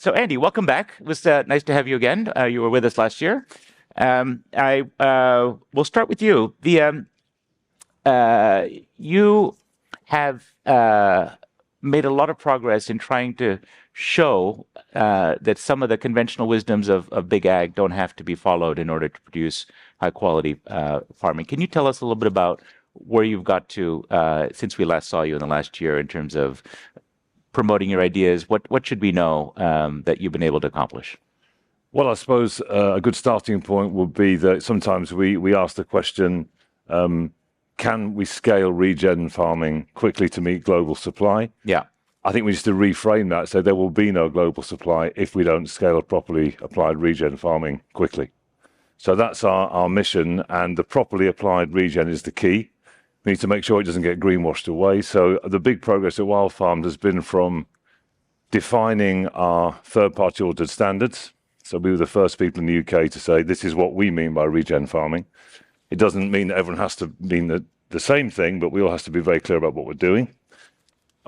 So Andy, welcome back. It was nice to have you again. You were with us last year. I will start with you. You have made a lot of progress in trying to show that some of the conventional wisdoms of big ag don't have to be followed in order to produce high quality farming. Can you tell us a little bit about where you've got to since we last saw you in the last year in terms of promoting your ideas? What should we know that you've been able to accomplish? Well, I suppose a good starting point would be that sometimes we ask the question, can we scale regen farming quickly to meet global supply? Yeah. I think we need to reframe that, so there will be no global supply if we don't scale properly applied regen farming quickly. So that's our mission, and the properly applied regen is the key. We need to make sure it doesn't get greenwashed away. So the big progress at Wildfarmed has been from defining our third-party audited standards. So we were the first people in the UK to say, this is what we mean by regen farming. It doesn't mean that everyone has to mean the same thing, but we all have to be very clear about what we're doing.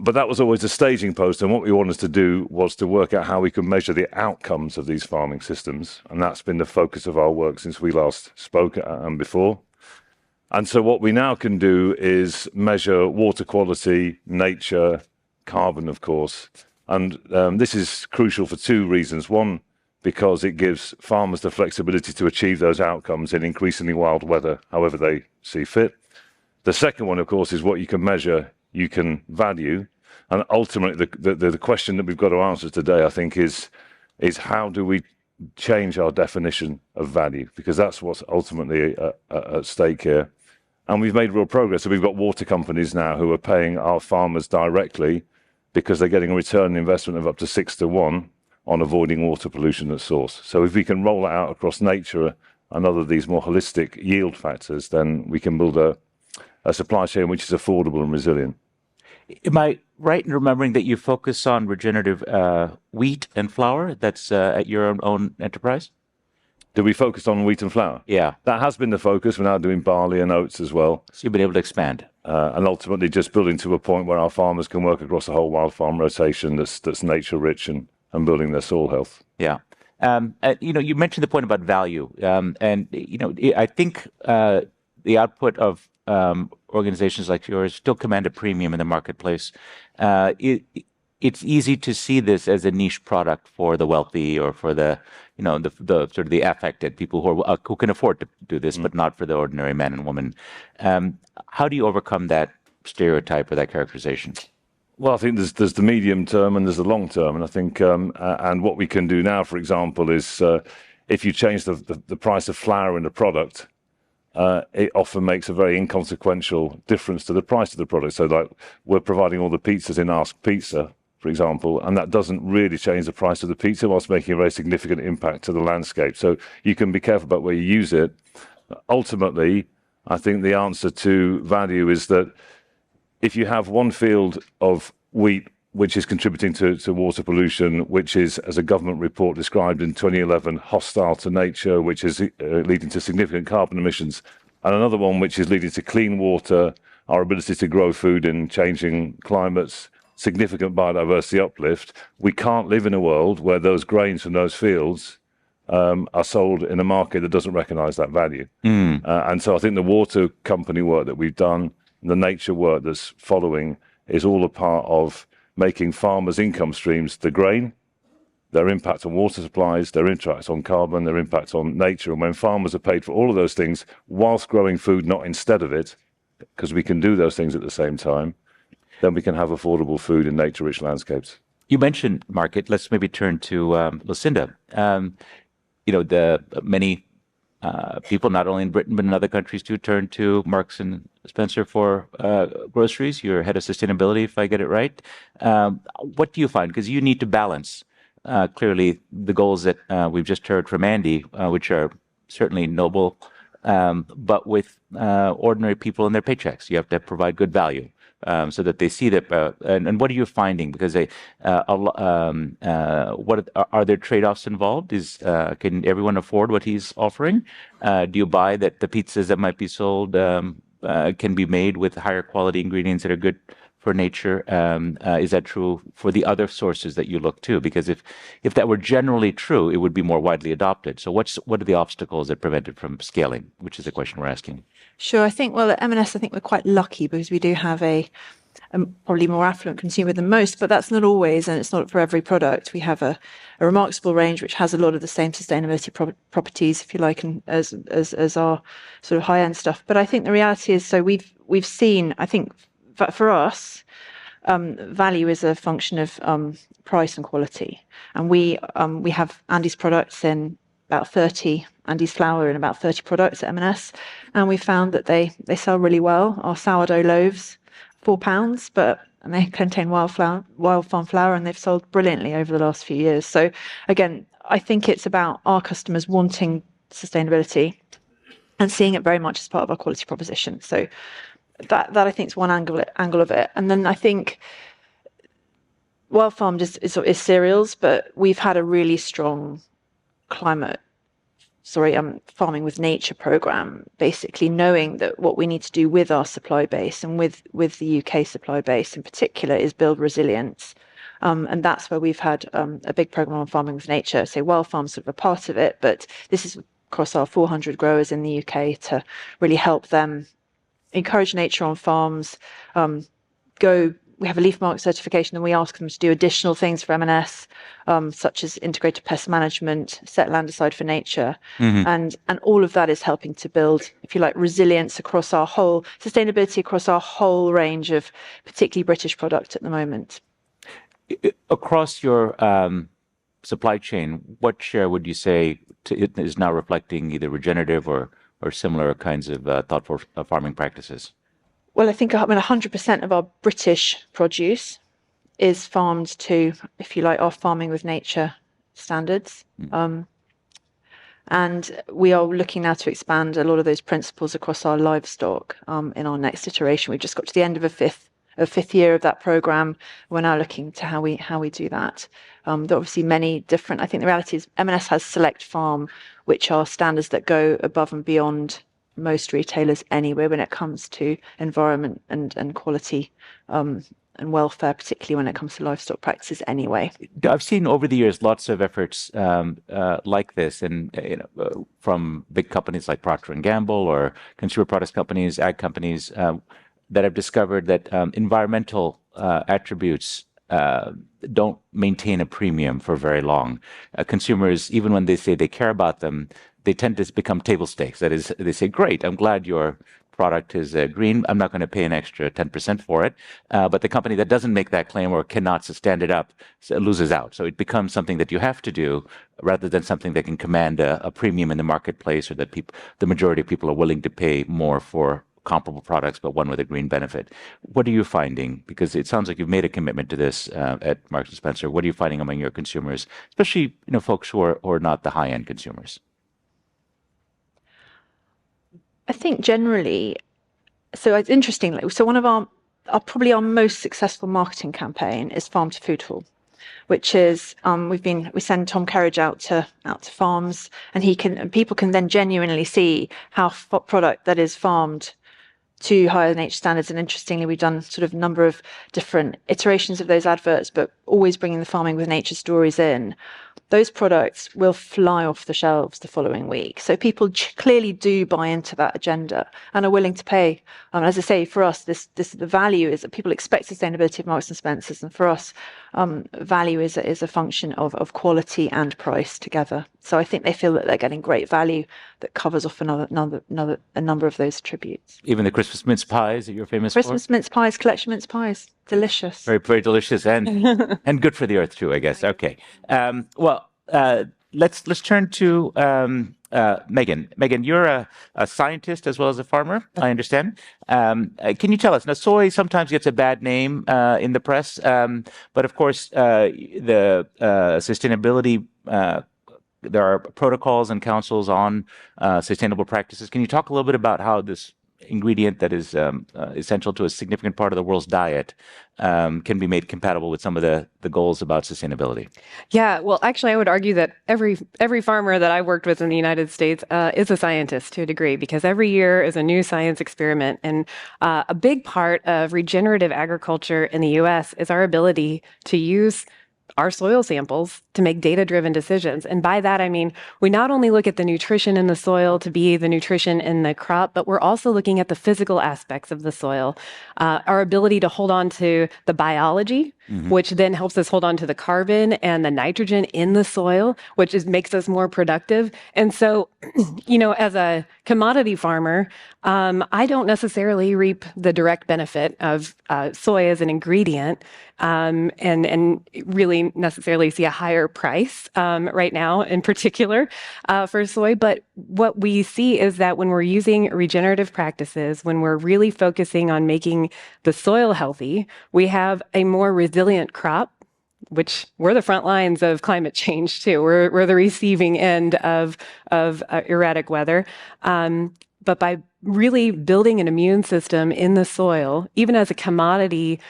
But that was always the staging post, and what we wanted to do was to work out how we could measure the outcomes of these farming systems, and that's been the focus of our work since we last spoke and before. And so what we now can do is measure water quality, nature, carbon, of course, and this is crucial for two reasons. One, because it gives farmers the flexibility to achieve those outcomes in increasingly wild weather, however they see fit. The second one, of course, is what you can measure, you can value. And ultimately, the question that we've got to answer today, I think, is how do we change our definition of value? Because that's what's ultimately at stake here. And we've made real progress. So we've got water companies now who are paying our farmers directly because they're getting a return on investment of up to 6-to-1 on avoiding water pollution at source. So if we can roll it out across nature and other of these more holistic yield factors, then we can build a supply chain which is affordable and resilient. Am I right in remembering that you focus on regenerative wheat and flour? That's at your own enterprise? Do we focus on wheat and flour? Yeah. That has been the focus. We're now doing barley and oats as well. So you've been able to expand. And ultimately just building to a point where our farmers can work across the whole wild farm rotation that's nature rich and building their soil health. Yeah. You mentioned the point about value. I think the output of organizations like yours still command a premium in the marketplace. It's easy to see this as a niche product for the wealthy or for the sort of the affected people who can afford to do this, but not for the ordinary man and woman. How do you overcome that stereotype or that characterization? Well, I think there's the medium term and there's the long term, and I think and what we can do now, for example, is if you change the price of flour in the product. It often makes a very inconsequential difference to the price of the product. So like we're providing all the pizzas in Ask Pizza, for example, and that doesn't really change the price of the pizza whilst making a very significant impact to the landscape. So you can be careful about where you use it. Ultimately, I think the answer to value is that if you have one field of wheat which is contributing to water pollution, which is, as a government report described in 2011, hostile to nature, which is leading to significant carbon emissions, and another one which is leading to clean water, our ability to grow food in changing climates, significant biodiversity uplift, we can't live in a world where those grains from those fields are sold in a market that doesn't recognize that value. And so I think the water company work that we've done, the nature work that's following, is all a part of making farmers' income streams the grain, their impact on water supplies, their impact on carbon, their impact on nature. And when farmers are paid for all of those things whilst growing food, not instead of it, because we can do those things at the same time, then we can have affordable food in nature-rich landscapes. You mentioned market. Let's maybe turn to Lucinda. The many people, not only in Britain but in other countries too, turn to Marks and Spencer for groceries. You're head of sustainability, if I get it right. What do you find? Because you need to balance clearly the goals that we've just heard from Andy, which are certainly noble, but with ordinary people and their paychecks. You have to provide good value. So that they see that, and what are you finding? Because what are there trade-offs involved? Can everyone afford what he's offering? Do you buy that the pizzas that might be sold can be made with higher quality ingredients that are good for nature? Is that true for the other sources that you look to? Because if that were generally true, it would be more widely adopted. So what are the obstacles that prevent it from scaling, which is the question we're asking? Sure. I think, well, at M&S, I think we're quite lucky because we do have a probably more affluent consumer than most, but that's not always, and it's not for every product. We have a remarkable range which has a lot of the same sustainability properties, if you like, and as our sort of high end stuff. But I think the reality is, so we've seen, I think, for us, value is a function of price and quality, and we have Andy's products in about 30, Andy's flour in about 30 products at M&S, and we found that they sell really well. Our sourdough loaves, £4, and they contain wild farm flour, and they've sold brilliantly over the last few years. So again, I think it's about our customers wanting sustainability and seeing it very much as part of our quality proposition. So that I think is one angle of it. And then I think Wildfarmed is cereals, but we've had a really strong farming with nature program, basically knowing that what we need to do with our supply base and with the UK supply base in particular is build resilience. And that's where we've had a big program on farming with nature. So Wildfarm's sort of a part of it, but this is across our 400 growers in the UK to really help them encourage nature on farms, we have a leaf mark certification, and we ask them to do additional things for M&S, such as integrated pest management, set land aside for nature. And all of that is helping to build, if you like, resilience across our whole, sustainability across our whole range of particularly British product at the moment. Across your supply chain, what share would you say is now reflecting either regenerative or similar kinds of thoughtful farming practices? Well, I think 100% of our British produce is farmed to, if you like, our farming with nature standards. And we are looking now to expand a lot of those principles across our livestock in our next iteration. We've just got to the end of a fifth year of that program. We're now looking to how we do that. There are obviously many different. I think the reality is M&S has Select Farm, which are standards that go above and beyond most retailers anyway when it comes to environment and quality and welfare, particularly when it comes to livestock practices anyway. I've seen over the years lots of efforts like this, and from big companies like Procter & Gamble or consumer products companies, ag companies, that have discovered that environmental attributes don't maintain a premium for very long. Consumers, even when they say they care about them, they tend to become table stakes. That is, they say, great, I'm glad your product is green. I'm not going to pay an extra 10% for it. But the company that doesn't make that claim or cannot stand it up loses out. So it becomes something that you have to do rather than something that can command a premium in the marketplace, or that the majority of people are willing to pay more for comparable products, but one with a green benefit. What are you finding? Because it sounds like you've made a commitment to this at Marks & Spencer. What are you finding among your consumers, especially folks who are not the high-end consumers? I think generally, so it's interesting. So one of our probably our most successful marketing campaign is Farm to Food Hall, which is we send Tom Kerridge out to farms, and people can then genuinely see how product that is farmed to higher nature standards. And interestingly, we've done sort of a number of different iterations of those adverts, but always bringing the farming with nature stories in. Those products will fly off the shelves the following week. So people clearly do buy into that agenda and are willing to pay. As I say, for us, the value is that people expect sustainability of Marks and Spencers, and for us, value is a function of quality and price together. So I think they feel that they're getting great value that covers off a number of those attributes. Even the Christmas mince pies that you're famous for? Christmas mince pies, collection mince pies. Delicious. Very, very delicious, and and good for the earth too, I guess. Okay. Let's turn to Megan. Megan, you're a scientist as well as a farmer, I understand. Can you tell us? Now, soy sometimes gets a bad name in the press, but of course, the sustainability. There are protocols and councils on sustainable practices. Can you talk a little bit about how this ingredient that is essential to a significant part of the world's diet can be made compatible with some of the goals about sustainability? Yeah, well, actually, I would argue that every farmer that I've worked with in the United States is a scientist to a degree, because every year is a new science experiment. And a big part of regenerative agriculture in the U.S. is our ability to use our soil samples to make data-driven decisions. And by that, I mean, we not only look at the nutrition in the soil to be the nutrition in the crop, but we're also looking at the physical aspects of the soil, our ability to hold on to the biology, which then helps us hold on to the carbon and the nitrogen in the soil, which makes us more productive. And so, as a commodity farmer, I don't necessarily reap the direct benefit of soy as an ingredient, and really necessarily see a higher price right now in particular for soy. But what we see is that when we're using regenerative practices, when we're really focusing on making the soil healthy, we have a more resilient crop, which we're the front lines of climate change too. We're the receiving end of erratic weather. But by really building an immune system in the soil, even as a commodity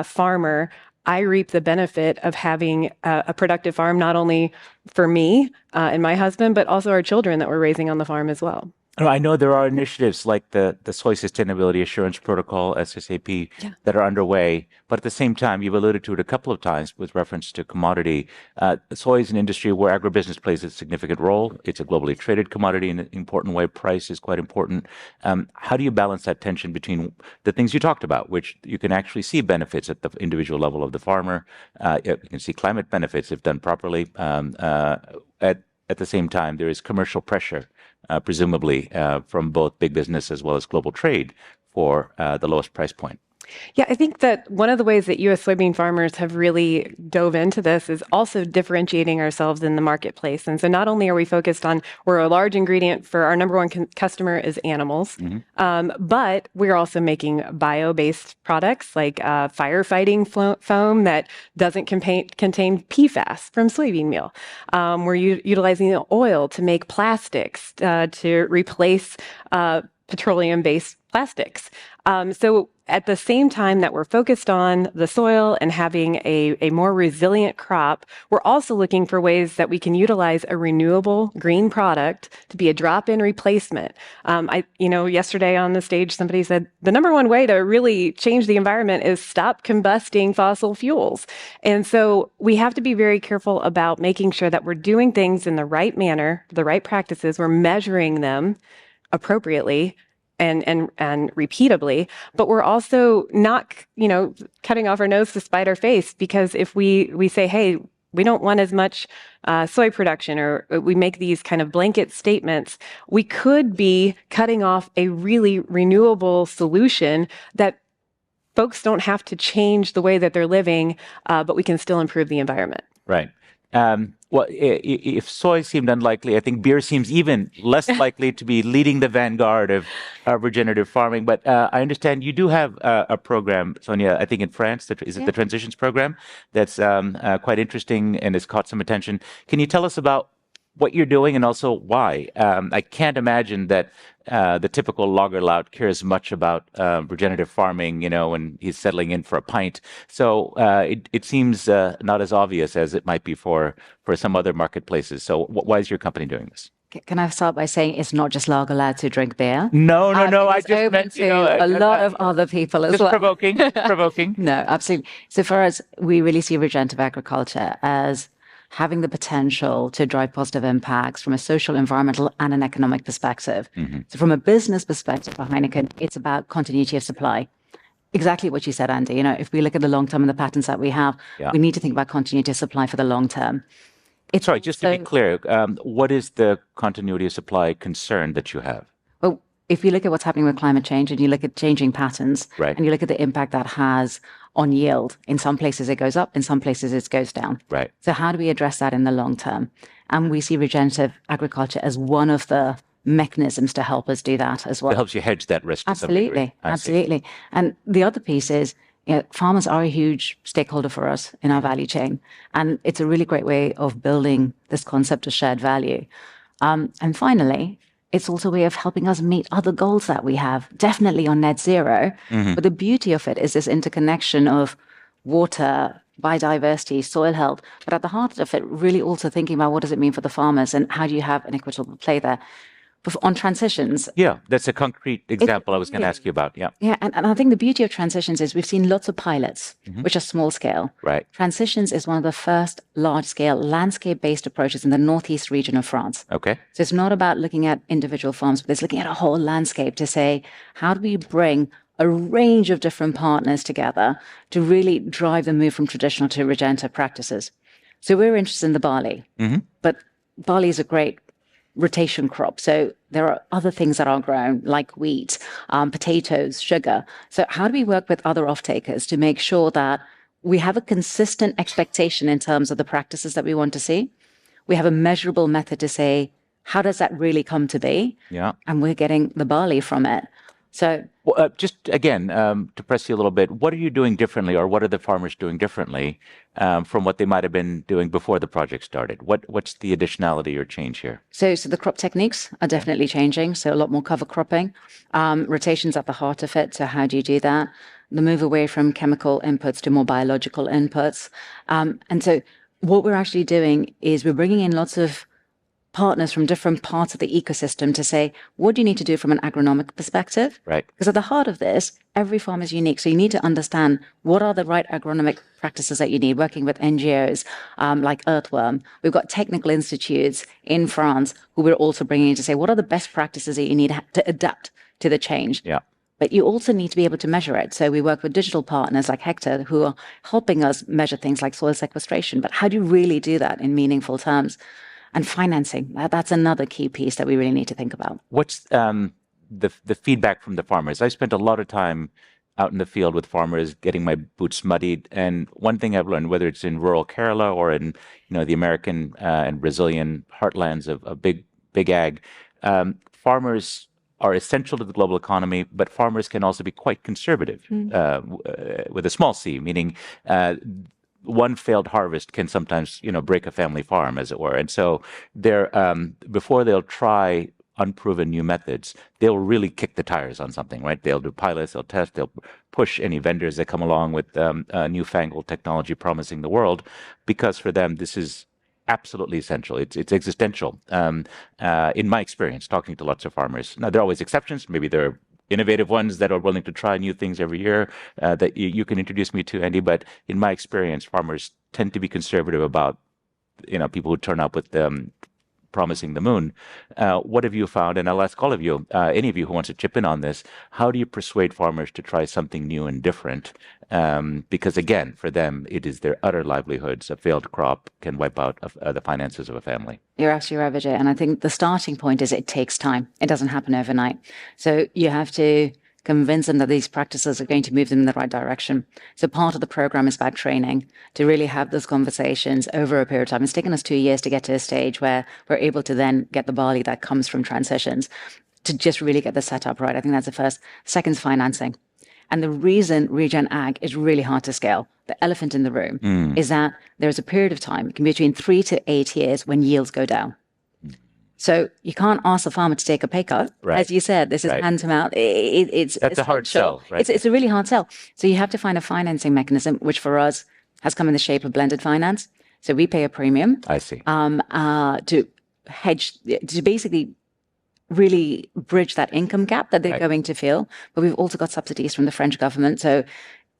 farmer, I reap the benefit of having a productive farm, not only for me and my husband, but also our children that we're raising on the farm as well. I know there are initiatives like the Soy Sustainability Assurance Protocol, SSAP, that are underway. But at the same time, you've alluded to it a couple of times with reference to commodity. Soy is an industry where agribusiness plays a significant role. It's a globally traded commodity in an important way. Price is quite important. How do you balance that tension between the things you talked about, which you can actually see benefits at the individual level of the farmer? You can see climate benefits if done properly. At the same time, there is commercial pressure, presumably from both big business as well as global trade for the lowest price point. Yeah, I think that one of the ways that U.S. soybean farmers have really dove into this is also differentiating ourselves in the marketplace. And so not only are we focused on, we're a large ingredient for our number one customer is animals, but we're also making bio-based products like firefighting foam that doesn't contain PFAS from soybean meal. We're utilizing the oil to make plastics to replace petroleum-based plastics. So at the same time that we're focused on the soil and having a more resilient crop, we're also looking for ways that we can utilize a renewable green product to be a drop-in replacement. Yesterday on the stage, somebody said the number one way to really change the environment is stop combusting fossil fuels. And so we have to be very careful about making sure that we're doing things in the right manner, the right practices, we're measuring them appropriately and repeatably, but we're also not, cutting off our nose to spite our face, because if we say, hey, we don't want as much soy production, or we make these kind of blanket statements, we could be cutting off a really renewable solution that folks don't have to change the way that they're living, but we can still improve the environment. Right. Well, if soy seemed unlikely, I think beer seems even less likely to be leading the vanguard of regenerative farming. But I understand you do have a program, Sonia, I think in France, is it the Transitions program? That's quite interesting and has caught some attention. Can you tell us about what you're doing and also why? I can't imagine that the typical lager lout cares much about regenerative farming, when he's settling in for a pint. So it seems not as obvious as it might be for some other marketplaces. So why is your company doing this? Can I start by saying it's not just lager lads who drink beer? No. I just meant to a lot of other people as well. Provoking. No, absolutely. So for us, we really see regenerative agriculture as having the potential to drive positive impacts from a social, environmental, and an economic perspective. So from a business perspective for Heineken, it's about continuity of supply. Exactly what you said, Andy. If we look at the long term and the patterns that we have, we need to think about continuity of supply for the long term. Sorry, just to be clear, what is the continuity of supply concern that you have? Well, if you look at what's happening with climate change and you look at changing patterns, and you look at the impact that has on yield, in some places it goes up, in some places it goes down. Right. So how do we address that in the long term? And we see regenerative agriculture as one of the mechanisms to help us do that as well. It helps you hedge that risk to some degree. Absolutely. And the other piece is, farmers are a huge stakeholder for us in our value chain. And it's a really great way of building this concept of shared value. And finally, it's also a way of helping us meet other goals that we have, definitely on net zero. But the beauty of it is this interconnection of water, biodiversity, soil health, but at the heart of it, really also thinking about what does it mean for the farmers and how do you have an equitable play there. On transitions. Yeah, that's a concrete example I was going to ask you about. Yeah. Yeah, and I think the beauty of transitions is we've seen lots of pilots, which are small scale. Right. Transitions is one of the first large scale landscape-based approaches in the northeast region of France. Okay. So it's not about looking at individual farms, but it's looking at a whole landscape to say, how do we bring a range of different partners together to really drive the move from traditional to regenerative practices? So we're interested in the barley, but barley is a great rotation crop. So there are other things that are grown like wheat, potatoes, sugar. So how do we work with other off-takers to make sure that we have a consistent expectation in terms of the practices that we want to see? We have a measurable method to say, how does that really come to be? Yeah. And we're getting the barley from it. So just again, to press you a little bit, what are you doing differently, or what are the farmers doing differently from what they might have been doing before the project started? What's the additionality or change here? So the crop techniques are definitely changing. So a lot more cover cropping, rotations at the heart of it. So how do you do that? The move away from chemical inputs to more biological inputs. And so what we're actually doing is we're bringing in lots of partners from different parts of the ecosystem to say, what do you need to do from an agronomic perspective? Right. Because at the heart of this, every farm is unique. So you need to understand what are the right agronomic practices that you need, working with NGOs like Earthworm. We've got technical institutes in France who we're also bringing in to say, what are the best practices that you need to adapt to the change? Yeah. But you also need to be able to measure it. So we work with digital partners like Hector who are helping us measure things like soil sequestration. But how do you really do that in meaningful terms? And financing, that's another key piece that we really need to think about. What's the feedback from the farmers? I spent a lot of time out in the field with farmers, getting my boots muddied. And one thing I've learned, whether it's in rural Kerala or in the American and Brazilian heartlands of big ag, farmers are essential to the global economy, but farmers can also be quite conservative with a small c, meaning one failed harvest can sometimes, break a family farm, as it were. And so they're before they'll try unproven new methods, they'll really kick the tires on something, right? They'll do pilots, they'll test, they'll push any vendors that come along with newfangled technology promising the world, because for them this is absolutely essential. It's existential. In my experience, talking to lots of farmers. Now there are always exceptions. Maybe there are innovative ones that are willing to try new things every year that you can introduce me to, Andy. But in my experience, farmers tend to be conservative about people who turn up with promising the moon. What have you found? And I'll ask all of you, any of you who wants to chip in on this, how do you persuade farmers to try something new and different? Because again, for them, it is their utter livelihoods. A failed crop can wipe out the finances of a family. You're absolutely right, Vijay. And I think the starting point is it takes time. It doesn't happen overnight. So you have to convince them that these practices are going to move them in the right direction. So part of the program is about training to really have those conversations over a period of time. It's taken us 2 years to get to a stage where we're able to then get the barley that comes from transitions to just really get the setup right. I think that's the first. Second's financing. And the reason regen ag is really hard to scale, the elephant in the room, is that there's a period of time, it can be between 3 to 8 years, when yields go down. So you can't ask a farmer to take a pay cut. Right. As you said, this is hand to mouth. It's a hard sell, right? It's a really hard sell. So you have to find a financing mechanism, which for us has come in the shape of blended finance. So we pay a premium. I see. To hedge, to basically really bridge that income gap that they're going to feel. But we've also got subsidies from the French government. So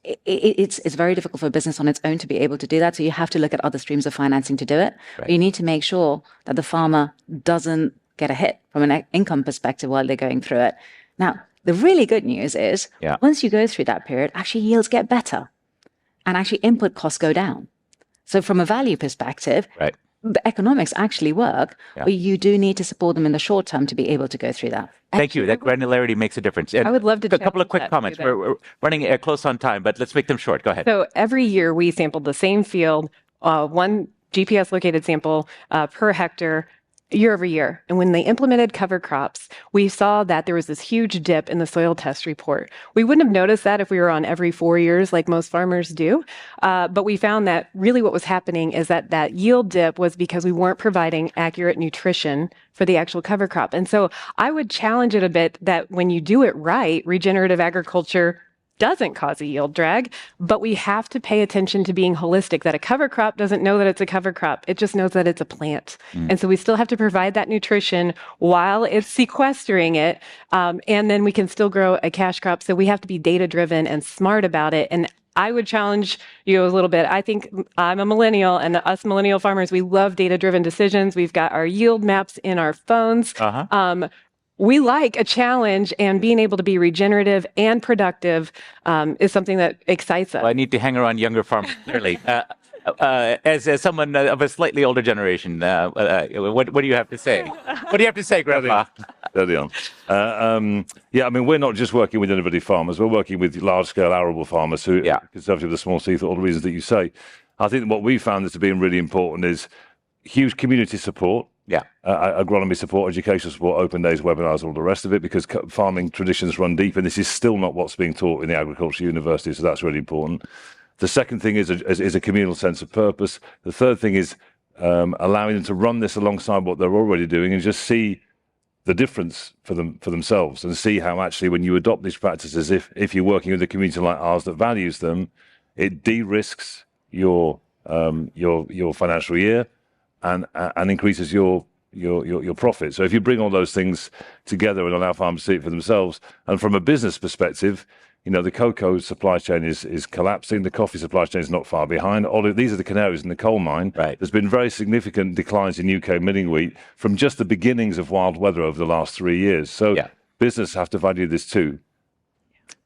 it's very difficult for a business on its own to be able to do that. So you have to look at other streams of financing to do it. Right. But you need to make sure that the farmer doesn't get a hit from an income perspective while they're going through it. Now, the really good news is once you go through that period, actually yields get better and actually input costs go down. So from a value perspective, the economics actually work, but you do need to support them in the short term to be able to go through that. Thank you. That granularity makes a difference. And I would love to a couple of quick comments. We're running close on time, but let's make them short. Go ahead. So every year we sampled the same field, one GPS located sample per hectare, year over year. And when they implemented cover crops, we saw that there was this huge dip in the soil test report. We wouldn't have noticed that if we were on every 4 years like most farmers do. But we found that really what was happening is that that yield dip was because we weren't providing accurate nutrition for the actual cover crop. And so I would challenge it a bit that when you do it right, regenerative agriculture doesn't cause a yield drag, but we have to pay attention to being holistic, that a cover crop doesn't know that it's a cover crop. It just knows that it's a plant. And so we still have to provide that nutrition while it's sequestering it. And then we can still grow a cash crop. So we have to be data driven and smart about it. And I would challenge you a little bit. I think I'm a millennial, and us millennial farmers, we love data driven decisions. We've got our yield maps in our phones. We like a challenge, and being able to be regenerative and productive is something that excites us. Well, I need to hang around younger farmers, clearly. As someone of a slightly older generation, what do you have to say? What do you have to say, Grandpa? Early on. Yeah, I mean, we're not just working with innovative farmers. We're working with large-scale arable farmers who are conservative of the small C for all the reasons that you say. I think what we found that's been really important is huge community support. Agronomy support, educational support, open days, webinars, all the rest of it, because farming traditions run deep, and this is still not what's being taught in the agriculture university, so that's really important. The second thing is a communal sense of purpose. The third thing is allowing them to run this alongside what they're already doing and just see the difference for themselves, and see how actually when you adopt these practices, if you're working with a community like ours that values them, it de-risks your financial year and increases your profit. So if you bring all those things together and allow farmers to see it for themselves, and from a business perspective, the cocoa supply chain is collapsing. The coffee supply chain is not far behind. These are the canaries in the coal mine. Right. There's been very significant declines in UK milling wheat from just the beginnings of wild weather over the last 3 years. So business have to value this too.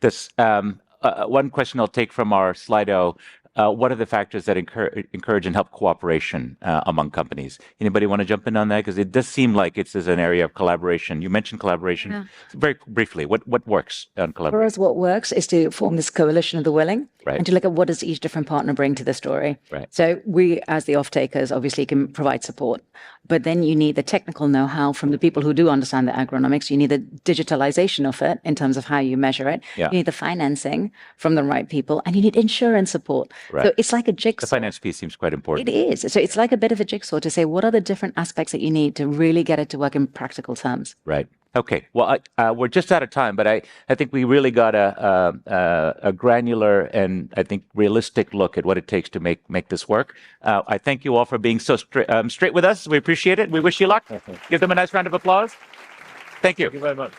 This one question I'll take from our Slido. What are the factors that encourage and help cooperation among companies? Anybody want to jump in on that? Because it does seem like it's an area of collaboration. You mentioned collaboration. Very briefly, what works on collaboration? For us, what works is to form this coalition of the willing Right. and to look at what does each different partner bring to the story. Right. So we, as the off-takers, obviously can provide support. But then you need the technical know-how from the people who do understand the agronomics. You need the digitalization of it in terms of how you measure it. Yeah. You need the financing from the right people, and you need insurance support. Right. So it's like a jigsaw. The finance piece seems quite important. It is. So it's like a bit of a jigsaw to say, what are the different aspects that you need to really get it to work in practical terms? Right. Okay. Well, we're just out of time, but I think we really got a granular and I think realistic look at what it takes to make this work. I thank you all for being so straight with us. We appreciate it. We wish you luck. Give them a nice round of applause. Thank you. Thank you very much.